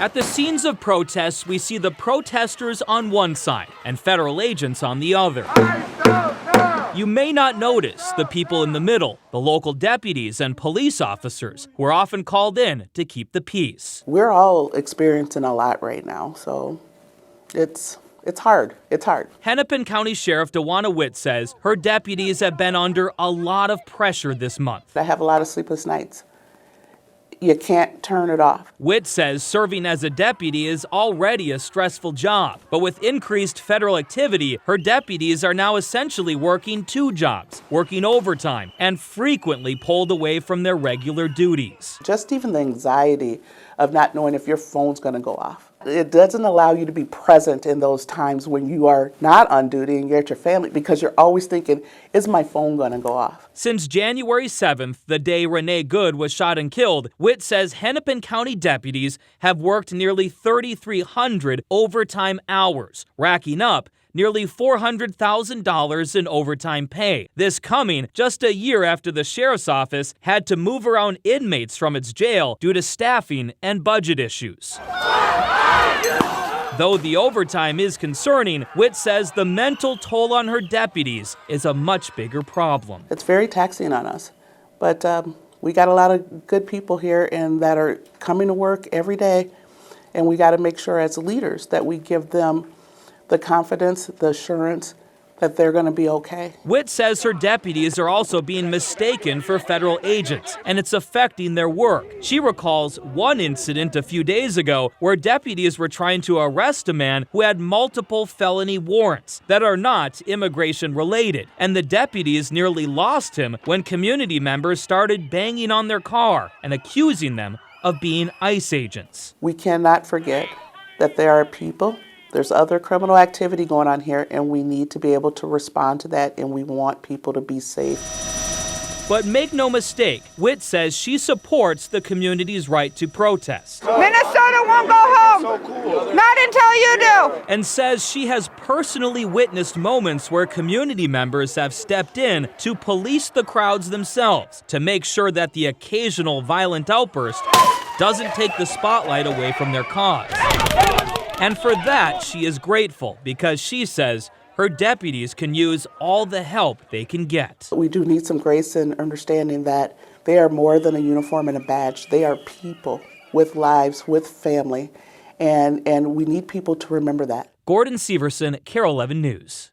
At the scenes of protests, we see the protesters on one side and federal agents on the other. You may not notice the people in the middle, the local deputies and police officers who are often called in to keep the peace. We're all experiencing a lot right now, so it's hard. It's hard. Hennepin County Sheriff Dewana Witt says her deputies have been under a lot of pressure this month. I have a lot of sleepless nights. You can't turn it off. Witt says serving as a deputy is already a stressful job, but with increased federal activity, her deputies are now essentially working two jobs, working overtime, and frequently pulled away from their regular duties. Just even the anxiety of not knowing if your phone's going to go off. It doesn't allow you to be present in those times when you are not on duty and you're at your family, because you're always thinking, is my phone going to go off? Since January 7th, the day Renee Good was shot and killed, Witt says Hennepin County deputies have worked nearly 3,300 overtime hours, racking up nearly $400,000 in overtime pay. This coming just a year after the sheriff's office had to move around inmates from its jail due to staffing and budget issues. Though the overtime is concerning, Witt says the mental toll on her deputies is a much bigger problem. It's very taxing on us, but we got a lot of good people here and that are coming to work every day, and we got to make sure as leaders that we give them the confidence, the assurance that they're going to be okay. Witt says her deputies are also being mistaken for federal agents, and it's affecting their work. She recalls one incident a few days ago where deputies were trying to arrest a man who had multiple felony warrants that are not immigration related, and the deputies nearly lost him when community members started banging on their car and accusing them of being ICE agents. We cannot forget that there are people. There's other criminal activity going on here, and we need to be able to respond to that, and we want people to be safe. But make no mistake, Witt says she supports the community's right to protest. Minnesota won't go home. Not until you do. And says she has personally witnessed moments where community members have stepped in to police the crowds themselves to make sure that the occasional violent outburst doesn't take the spotlight away from their cause. And for that, she is grateful because she says her deputies can use all the help they can get. We do need some grace and understanding that they are more than a uniform and a badge. They are people with lives, with family, and we need people to remember that. Gordon Severson, KAROL 11 News.